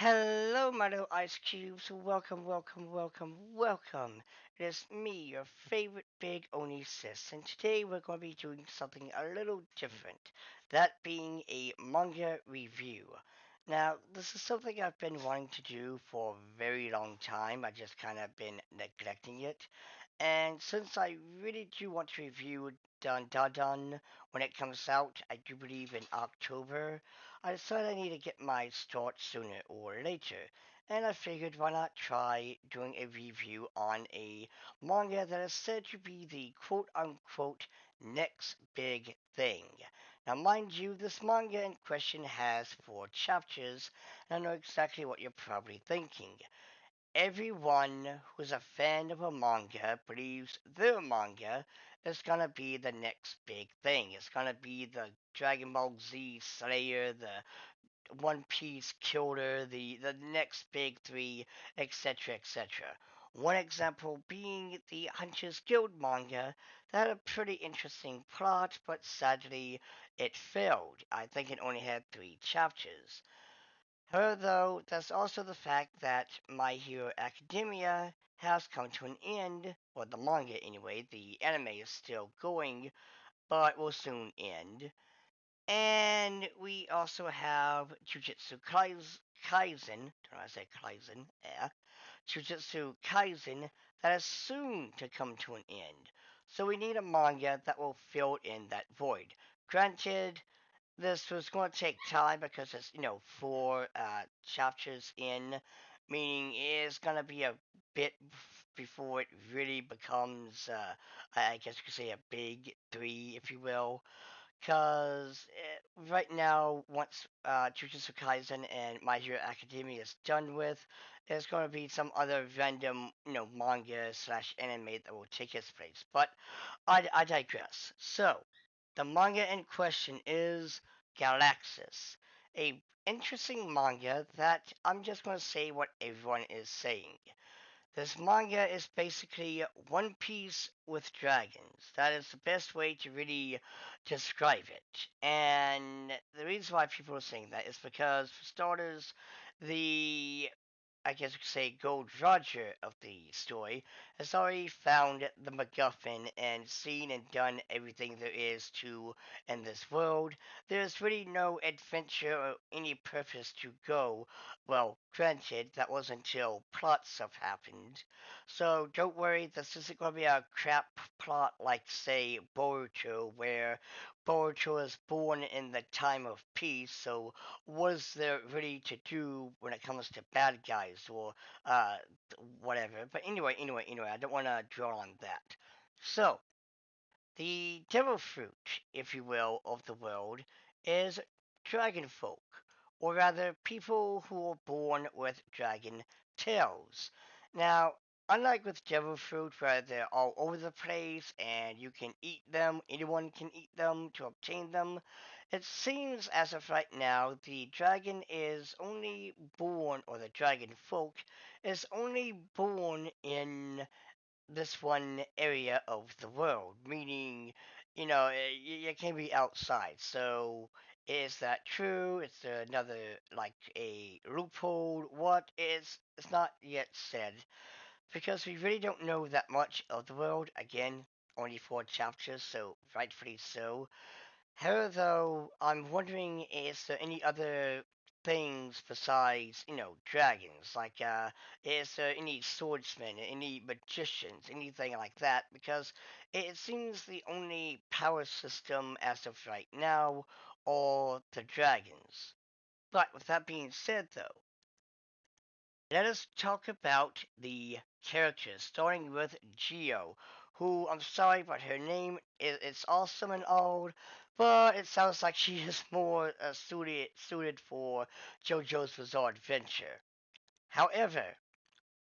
Hello, my little ice cubes. Welcome, welcome, welcome, welcome. It is me, your favorite big Oni sis, and today we're going to be doing something a little different. That being a manga review. Now, this is something I've been wanting to do for a very long time. I just kind of been neglecting it. And since I really do want to review Dun Dun Dun when it comes out, I do believe in October, I decided I need to get my start sooner or later. And I figured why not try doing a review on a manga that is said to be the quote unquote next big thing. Now, mind you, this manga in question has 4 chapters, and I know exactly what you're probably thinking. Everyone who's a fan of a manga believes their manga is gonna be the next big thing. It's gonna be the Dragon Ball Z Slayer, the One Piece Killer, the next big three, etc., etc. One example being the Hunter's Guild manga that had a pretty interesting plot, but sadly it failed. I think it only had 3 chapters. However, though, there's also the fact that My Hero Academia has come to an end, or the manga anyway. The anime is still going, but will soon end. And we also have Kaisen, don't know how to say Kaisen, Jujutsu Kaisen that is soon to come to an end. So we need a manga that will fill in that void. Granted, this was going to take time because it's 4 chapters in, meaning it's going to be a bit before it really becomes, I guess you could say, a big three, if you will. Because right now, once Jujutsu Kaisen and My Hero Academia is done with, there's going to be some other random, manga slash anime that will take its place. But I digress. So, the manga in question is Galaxias, a interesting manga that I'm just going to say what everyone is saying. This manga is basically One Piece with dragons. That is the best way to really describe it. And the reason why people are saying that is because, for starters, the I guess you could say Gold Roger of the story has already found the MacGuffin and seen and done everything there is to in this world. There's really no adventure or any purpose to go. Well, granted, that was until plot stuff happened. So don't worry, this isn't going to be a crap plot like, say, Boruto, where Boruto is born in the time of peace, so what is there really to do when it comes to bad guys or uh, whatever? But anyway, I don't want to dwell on that. So, the devil fruit, if you will, of the world is dragon folk, or rather, people who are born with dragon tails. Now, unlike with devil fruit, where they're all over the place and you can eat them, anyone can eat them to obtain them, it seems as of right now the dragon is only born, or the dragon folk is only born in this one area of the world, meaning, you can be outside. So, is that true? Is there another, like a loophole? What is? It's not yet said because we really don't know that much of the world. Again, only 4 chapters, so rightfully so. However, though, I'm wondering, is there any other things besides, dragons? Like, is there any swordsmen, any magicians, anything like that? Because it seems the only power system as of right now are the dragons. But with that being said, though, let us talk about the characters, starting with Geo, who, I'm sorry, but her name is it's awesome and all, but it sounds like she is more suited for JoJo's Bizarre Adventure. However,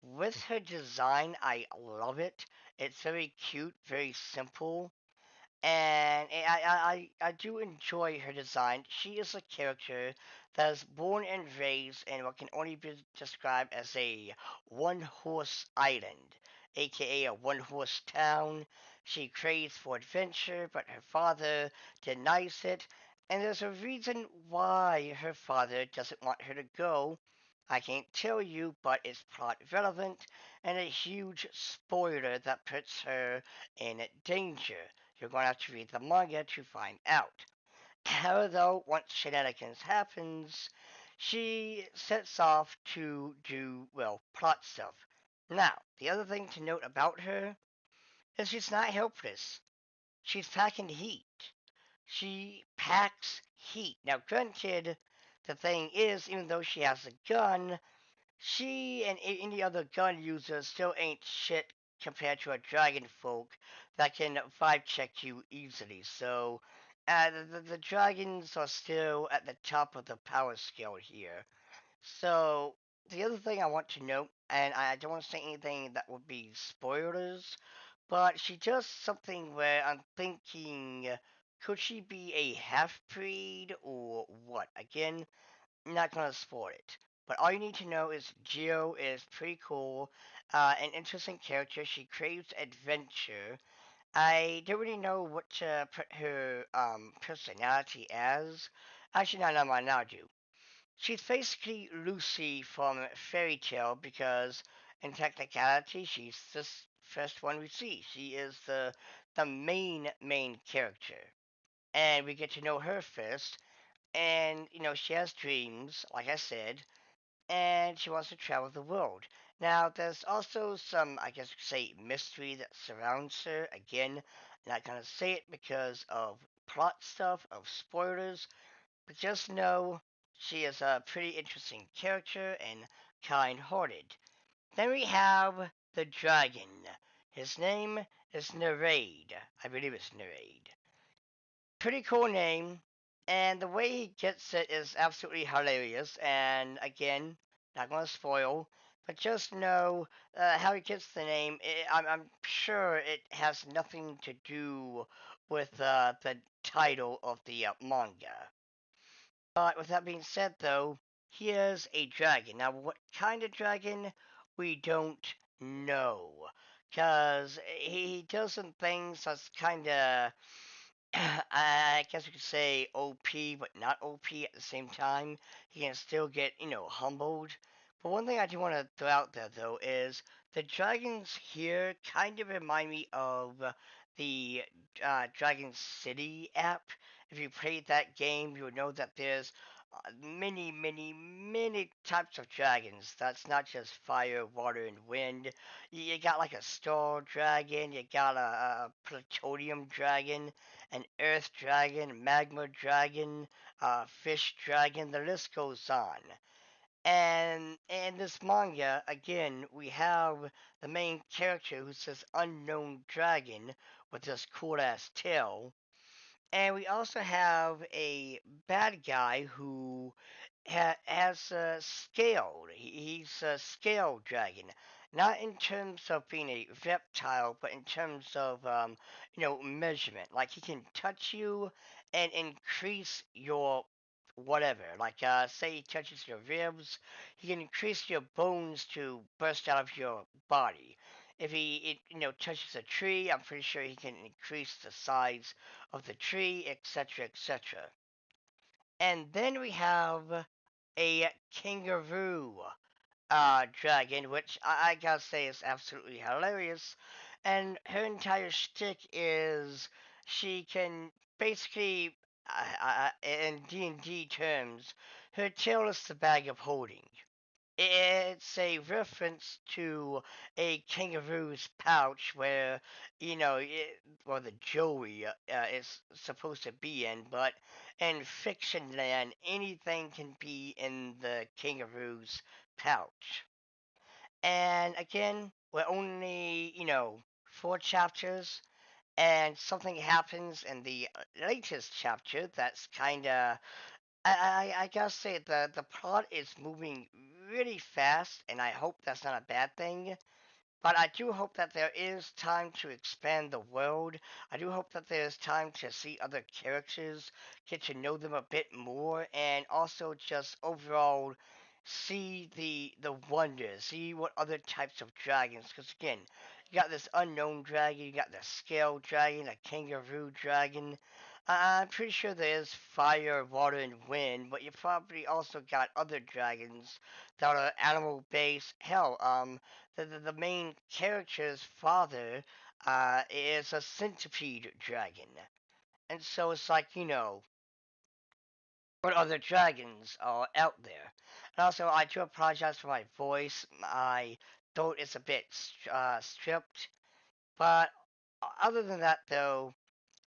with her design, I love it. It's very cute, very simple, and I do enjoy her design. She is a character that is born and raised in what can only be described as a one horse island, aka a one horse town. She craves for adventure, but her father denies it, and there's a reason why her father doesn't want her to go. I can't tell you, but it's plot relevant and a huge spoiler that puts her in danger. You're going to have to read the manga to find out. However, though, once shenanigans happens, she sets off to do, well, plot stuff. Now, the other thing to note about her is she's not helpless. She's packing heat. She packs heat. Now, granted, the thing is, even though she has a gun, she and any other gun user still ain't shit compared to a dragon folk that can vibe check you easily. So, the dragons are still at the top of the power scale here. So, the other thing I want to note, and I don't want to say anything that would be spoilers, but she does something where I'm thinking, could she be a half breed or what? Again, not gonna spoil it. But all you need to know is Geo is pretty cool, an interesting character. She craves adventure. I don't really know what to put her personality as. Actually, no, no, no, now do. She's basically Lucy from Fairy Tale because, in technicality, she's the first one we see. She is the main character, and we get to know her first. And she has dreams, like I said, and she wants to travel the world. Now, there's also some, I guess you could say, mystery that surrounds her. Again, not gonna say it because of plot stuff, of spoilers, but just know she is a pretty interesting character and kind hearted. Then we have the dragon. His name is Nereid. I believe it's Nereid. Pretty cool name, and the way he gets it is absolutely hilarious. And again, not going to spoil, but just know how he gets the name. I'm sure it has nothing to do with the title of the manga. But with that being said, though, he is a dragon. Now, what kind of dragon? We don't know. Because he does some things that's kind of, I guess you could say OP, but not OP at the same time. He can still get, humbled. But one thing I do want to throw out there, though, is the dragons here kind of remind me of the Dragon City app. If you played that game, you would know that there's many types of dragons. That's not just fire, water, and wind. You got like a star dragon, you got a plutonium dragon, an earth dragon, magma dragon, fish dragon. The list goes on. And in this manga, again, we have the main character who's this unknown dragon with this cool ass tail, and we also have a bad guy who has scaled. He's a scale dragon, not in terms of being a reptile, but in terms of measurement. Like he can touch you and increase your whatever. Like say he touches your ribs, he can increase your bones to burst out of your body. If touches a tree, I'm pretty sure he can increase the size of the tree, etc., etc. And then we have a kangaroo dragon, which I gotta say is absolutely hilarious. And her entire shtick is she can basically, in D&D terms, her tail is the bag of holding. It's a reference to a kangaroo's pouch where, well, the Joey is supposed to be in, but in fiction land, anything can be in the kangaroo's pouch. And again, we're only, four chapters, and something happens in the latest chapter that's kind of I gotta say the plot is moving really fast, and I hope that's not a bad thing. But I do hope that there is time to expand the world. I do hope that there's time to see other characters, get to know them a bit more, and also just overall see the wonders, see what other types of dragons. Because again, you got this unknown dragon, you got the scale dragon, a kangaroo dragon. I'm pretty sure there is fire, water, and wind, but you probably also got other dragons that are animal based. Hell, the main character's father is a centipede dragon. And so it's like, what other dragons are out there. And also, I do apologize for my voice. My throat is a bit stripped. But other than that, though,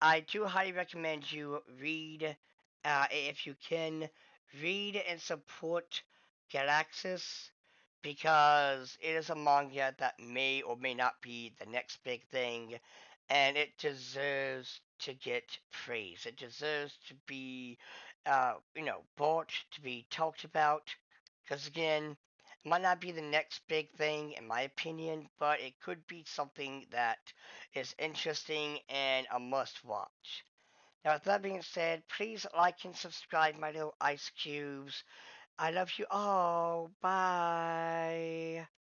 I do highly recommend you read, if you can, read and support Galaxias because it is a manga that may or may not be the next big thing, and it deserves to get praise. It deserves to be, bought, to be talked about, because again, it might not be the next big thing in my opinion, but it could be something that is interesting and a must watch. Now, with that being said, please like and subscribe, my little ice cubes. I love you all. Bye.